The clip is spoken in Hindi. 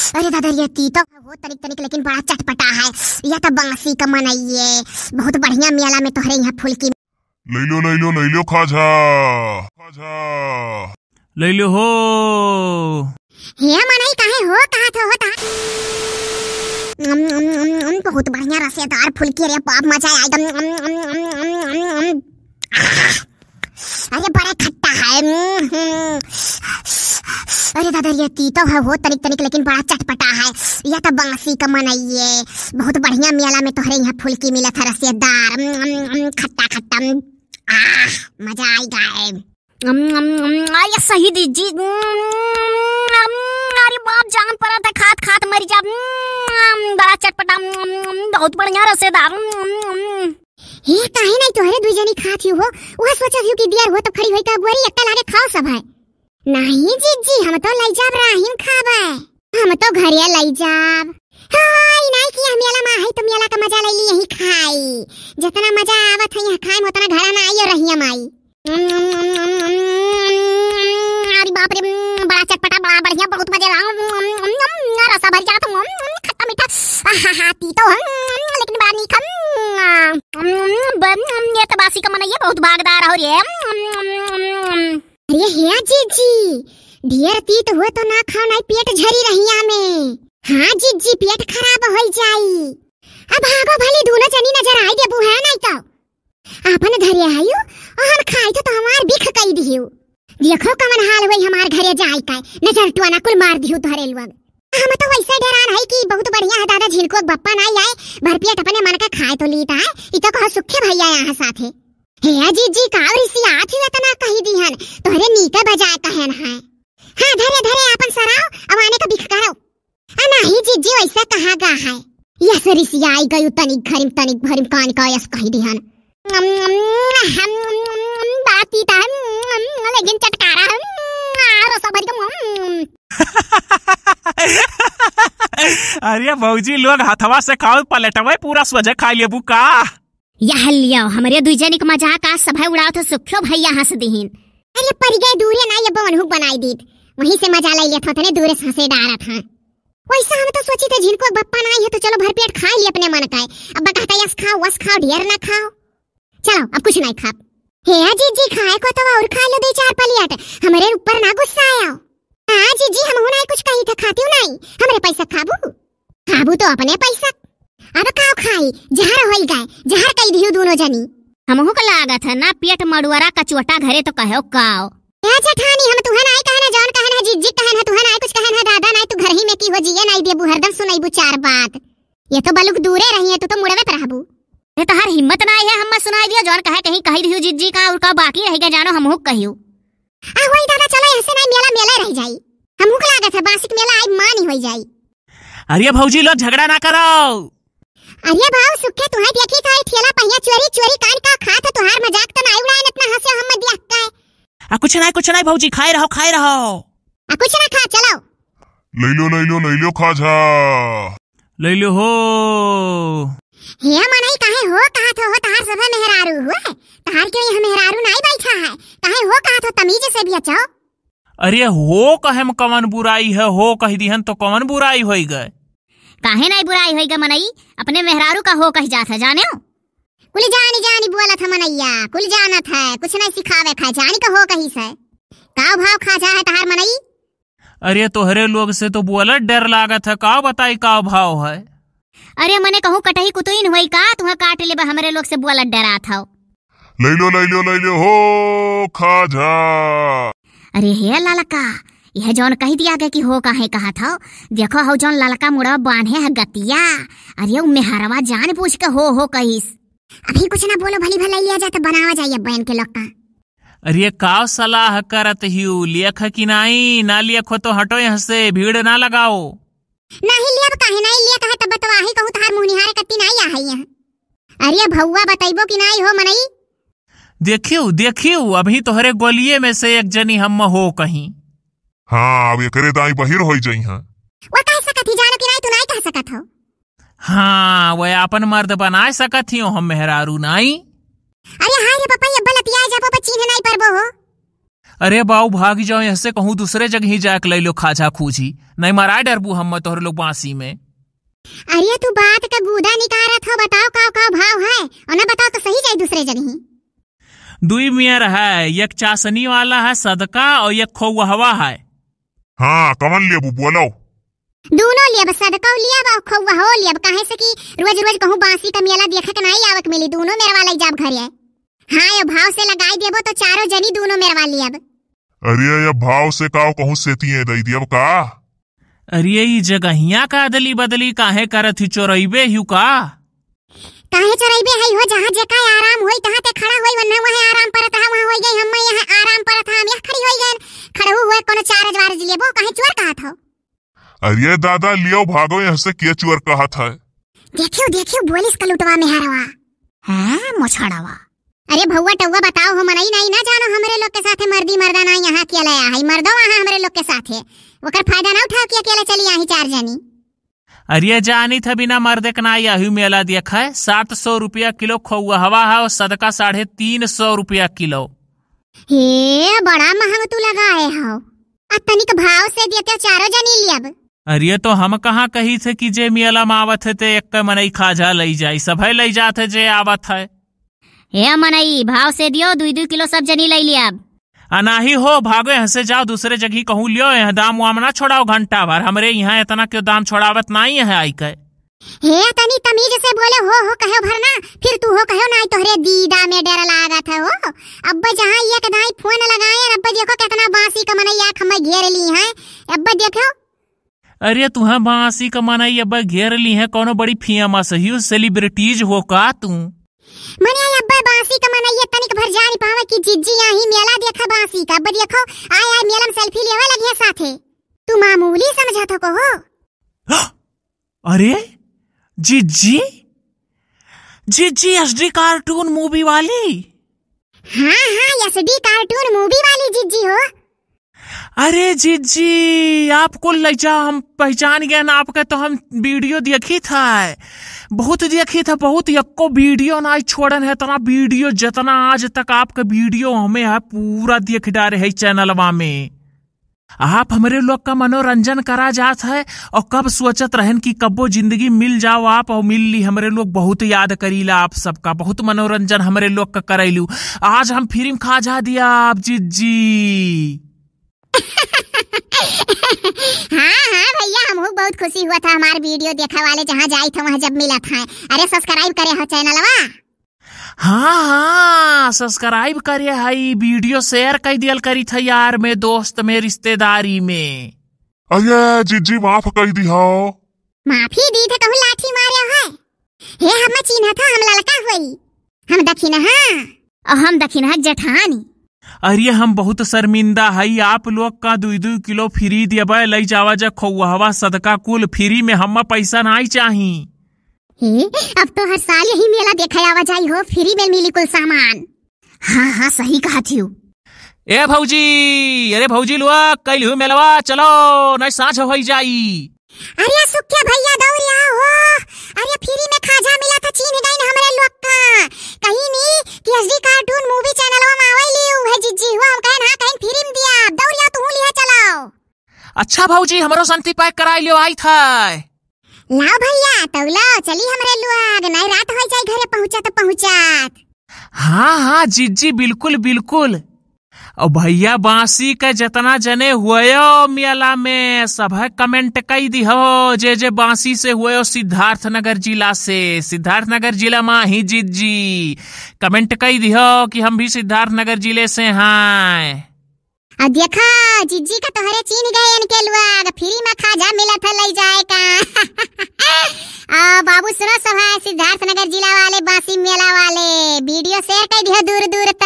अरे दादा ये तीतो हो तनिक तनिक लेकिन बड़ा चटपटा है। यह तो बांसी का मनइये बहुत बढ़िया मेला में तोहरे यहाँ फुलकी ले लो खाजा ले लो हो। हे मनई काहे हो कहा था होता बहुत बढ़िया रसेदार फुलकी रे बाप मजा आया एकदम। अरे बड़ा खट्टा है। अरे दादा ये तीतो है हो तनिक तनिक लेकिन बड़ा चटपटा है। यह तो बांसी का मनइये बहुत बढ़िया मेला में तोहरे यहाँ फुलकी मिला था रसेदार खट्टा खट्टा मजा आई गए। सही दीजिए। अरे बाप जान पड़ा था खात खात मर जा। बड़ा चटपटा बहुत बढ़िया रसेदार। हे काहे नहीं तोहरे दुई जनी खात हो वह सोचा थी कि दियर हो तो खड़ी होई का बुरी एकटा लागे खाओ सब है। नहीं जीजी हम तो लई जाब राहिन खाबे। हम तो घरे लई जाब। हाय नहीं कि मेला में है तो मेला का मजा ले ली यही खाई। जितना मजा आवत है यहाँ खाए उतना घर में आई और रही माई। अरे बाप रे बड़ा चटपटा बड़ा बढ़िया बहुत मजा रसा भर जाता हूँ खट्टा मीठा तीतो लेकिन बड़ा नीखम। ये तो बासी का मन ये बहुत भागदार हो रे। अरे हे जीजी ढेर तीत हो तो ना खाओ नहीं पेट झरी रहिया में। हाँ जीजी पेट खराब हो जाई। अब भागो भले दोनों जनी नजर आई देबू है नहीं तो आपन धरे आयु और हम खाई तो हमार बिख कई दियो। देखो कमन हाल होई हमार घरे जाई का नजर टुआना कुल मार दियो धरे लोग। हम तो वैसे डरान है कि बहुत बढ़िया है दादा झिनको बप्पा नहीं आए भरपेट अपने मन का खाए तो लीता है इ तो कहो सुखे भैया यहाँ साथे। हे जीजी कावरी सी आथी तना कही दीहन तोहरे नीके बजाए कहन है। हां धरे धरे अपन सराओ अब आने का बिख करो। नहीं जीजी वैसा कहा गा है यस रिसी आई गयो तनिक भरिम कान का यस कही दीहन। बाती ता लेकिन चटकारा रसा भर के। अरे भौजी लोग हथवा से खाओ पलटवे पूरा स्वजे खा लेबू का। यह लियो हमरे दुई जनी के मजाक आ सब उड़ाओ तो सुखो भैया हंस दीहिन। अरे पर गए दूरे ना ये बवन हुक बनाई दीद वहीं से मजा ले लिया था तने दूरे से हंसे डारा था। वैसा हम तो सोची थे जिनको बप्पा नहीं है तो चलो भरपेट खा लिए अपने मन का। अब कहता यस खाओ वस खाओ ढेर ना खाओ चलो अब कुछ नहीं खा। हे जीजी खाए को तो और खा लो दो चार पलियाट हमारे ऊपर ना गुस्सा आया। हाँ जीजी हम नहीं कुछ कही था खाती हूँ नहीं हमरे पैसा खाबू तो अपने पैसा। अब काओ खाई जहर होई गए जहर कई दियो दोनों जनी। हमहु को लागत है ना पेट मड़ुआरा कचुटा घरे तो कहो काओ। ए जेठानी हम तुहे नहीं कहना जान कहना जीजी कहना तुहे नहीं कुछ कहना दादा नहीं तू घर ही में की हो जिए नहीं देबू हरदम सुनाईबू चार बात। ये तो बलुक दूरे रही है तू मुड़वे पे रहबू। ये तो हर हिम्मत ना है हम सुनाई दियो जौन कहे कहीं कही दियो जीजी का और का बाकी रहेगा जानो हमहु कहियो। आ वही दादा चलो ऐसे नहीं मेला रह जाई। हमहु को लागत है बासिक मेला आई मानी होई जाई। अरे भौजी लोग झगड़ा ना करो। अरे भाव सुखे तुहे देखी था ठेला पहिया चोरी कान का खा तो तुहार मजाक तो नहीं उड़ाए इतना हंसे हम मत देख का। कुछ नहीं भौजी खाए रहो कुछ ना खा चलो ले लो खाजा ले लो हो। हे मनई काहे हो कहा था हो तहार सब मेहरारू हुए तहार क्यों यह मेहरारू नहीं बैठा है काहे हो कहा था तमीज से भी अच्छा। अरे हो कहे में कवन बुराई है हो कह दिहन तो कवन बुराई होई गए। काहे नहीं बुराई होई ग मनई अपने मेहरारू का हो कह जात है जाने कुल जानी बोला था मनैया कुल जानत है कुछ नहीं सिखावे खा जानी का हो कही से का भाव खा जा है तहार मनई। अरे तोहरे लोग से तो बोला डर लागत है का बताई का भाव है। अरे मने कहूँ कटही कुतुइन होई का तुहा काट ले हमरे लोग से बोला डरा था। ले लो हो खाजा। अरे हे लालका यह जौन कही दिया गया कि हो काहे कहा था देखो हो जौन लालका मुड़ा बांधे है गतिया। अरे मेहरवा जान पूछ के हो कहीस अभी कुछ ना बोलो भली भला लिया जाए तो बनावा जाइए बहन के लोग का। अरे का सलाह करत हियो लेख कि नहीं ना लेखो तो हटो यहाँ से भीड़ ना लगाओ। नहीं लिया काहे नहीं लिया कहे तब बतवाही कहूँ तार मुनिहार कत्ती नहीं आ है यहाँ। अरे भौवा बताइबो कि नहीं हो मनई। देखियो अभी तोहरे गोलिये में से एक जनी हम हो कहीं। हाँ अब ये करे दाई बहिर होई जाई हां वो कह सकत ही जानो कि नहीं तू नहीं कह सकत हो। हाँ वो अपन मर्द बनाए सकत ही हम मेहरारू नहीं। अरे हाय रे पापा ये बलतिया जाबो पर चिन्ह नहीं परबो हो। अरे बाऊ भाग जाओ यहाँ से, कहूँ दूसरे जगह ही जाके ले लो खाजा खूजी, नहीं मारा डरबू हम तोहर लोग बांसी में। अरे तू बात का गुदा निकारा था, बताओ का भाव है और ना बताओ तो सही जाए दूसरे जगह ही। दुई मियर है, एक चाशनी वाला है सदका और एक खोहवा है। हाँ कमन लेबू बोलो। दोनों लियब, सदका लियब और खोवा हो लियब, काहे से कि रोज रोज कहूँ बांसी का मेला देखे के नहीं आवक मिली, दोनों मेरे वाला जाब घर है। हाँ ये भाव से लगाई देबो तो चारों जनी दोनों मेरे वाली लियब। अरे ये भाव से काओ कहूँ सेती दई दियब का। अरे ये जगहिया का अदली बदली काहे करत ही, चोरइबे हु का? काहे चोरइबे है हो, जहाँ जेका आराम होई तहाँ ते खड़ा होई, वरना वहाँ आराम परत हा, वहाँ होई गई हम यहाँ आराम परत हा, हम यहाँ खड़ी होई गए, खड़हू हुए कोनो चार्ज वार्ज लेबो, काहे चोर कहत हो? अरे दादा लियो भागो यहाँ से, के चोर कहत है। देखियो बोलिस का लुटवा में हरवा हाँ मोछड़वा। अरे भौवा टौवा बताओ हो, मनई नहीं ना जानो हमरे लोग के साथे मर्दी मर्दा ना यहाँ अकेला है, मर्दो वहाँ हमरे लोग के साथे, ओकर फायदा ना उठाओ कि अकेले चली यहाँ चार जनी। अरे जानी था बिना मर्दे के ना यही मेला देखा है, 700 रुपया किलो खोआ हवा है और सदका 350 रुपया किलो। हे बड़ा महंग तू लगाए हो, तनिक भाव से देते चारों जनी लियब। अरे तो हम कहाँ कही थे कि जे मेला में आवत है ते एक मनई खाजा लई जाई, सब लई जाते जे आवत है। हे मनई भाव से दियो, 2-2 किलो सब जनी लई लियब। अनाही हो भागो यहाँ से, जाओ दूसरे जगह कहूँ लियो, यहाँ दाम वाम ना छोड़ाओ घंटा भर, हमरे यहाँ इतना क्यों दाम छोड़ावत नहीं है आई के। हे तनी तमीज से बोले हो कहो भरना, फिर तू हो कहो ना, तोहरे दीदा में डर लागत है हो। अब जहाँ ये कदाई फोन लगाए, अब देखो कितना बांसी का मनैया खम्मा घेर ली है, अब देखो। अरे तुम्हें बांसी का मनई अब घेर ली है, कोनो बड़ी फेमस है सेलिब्रिटीज हो का तू? मने अब्बा बांसी का मनैया तनिक भर जानी पावे कि जिज्जी यही मेला देखा बांसी का, अब देखो आय मेला में सेल्फी लेवे लगी साथे, तू मामूली समझत हो को? अरे जिज्जी एसडी कार्टून मूवी वाली? हाँ एसडी कार्टून मूवी वाली जिज्जी हो। अरे जिज्जी आपको ले जा, हम पहचान गए ना आपका, तो हम वीडियो देखी था, बहुत देखी था, बहुत यक्को वीडियो ना छोड़न है, इतना वीडियो जितना आज तक आपका वीडियो हमें है पूरा देख डाले है चैनलवा में। आप हमारे लोग का मनोरंजन करा जात है, और कब सोचत रहन कि कब्बो जिंदगी मिल जाओ आप, और मिल ली, हमारे लोग बहुत याद करीला आप सबका, बहुत मनोरंजन हमारे लोग का करैलू, आज हम फिल्म खा जा दिया आप जिज्जी। हाँ भैया हम बहुत खुशी हुआ था, हमारे वीडियो देखा वाले जहाँ जाई था वहाँ जब मिला था। अरे सब्सक्राइब करे हो चैनलवा? हाँ सब्सक्राइब करे हई, वीडियो शेयर कर दियल करी था यार में दोस्त में रिश्तेदारी में। अरे जिज्जी माफ कर दी हो। माफी दी थे कहूँ लाठी मारे है, हे हम चिन्ह था, हम लड़का हुई, हम दक्षिण जेठानी। अरे हम बहुत शर्मिंदा हई, आप लोग का 2-2 किलो फ्री दिया लई जावा जा खोआ सदका कुल फ्री में, हम पैसा नहीं चाही। अब तो हर साल यही मेला देखा आवा जाई हो, फ्री में मिली कुल सामान। हाँ सही कहा थी। ए भौजी, अरे भौजी लुआ कल हो मेलवा, चलो नहीं साँझ हो जाई। अरे सुखिया भैया दौड़िया हो, अरे फ्री में खाजा मिला था, चीन गई हमारे लोग का, कहीं नहीं कि एसडी कार्टून मूवी चैनलवा में आवैली है जिज्जी हुआ, हम कहें हाँ कहीं फ्री में दिया, दौड़िया तू लिया चलाओ। अच्छा भौजी हमरो संती पैक कराई लियो आई था। लाओ भैया तौला चली हमरे लोग, नहीं रात हो जाए घरे पहुंचत। हाँ जिज्जी बिल्कुल। और भैया बांसी के जितना जने हुए मेला में सब है कमेंट कई दी हो, जे बांसी से हुए सिद्धार्थनगर जिला से, सिद्धार्थनगर जिला में ही जिज्जी कमेंट कई दी हो कि हम भी सिद्धार्थनगर जिले से हैं। अब देखा जिज्जी का तोहरे चीन गए इनके लोग, फ्री में खाजा मिला था ले जाए का। बाबू सुनो सब है सिद्धार्थनगर जिला वाले बांसी मेला वाले, वीडियो शेयर कर दियो दूर तक।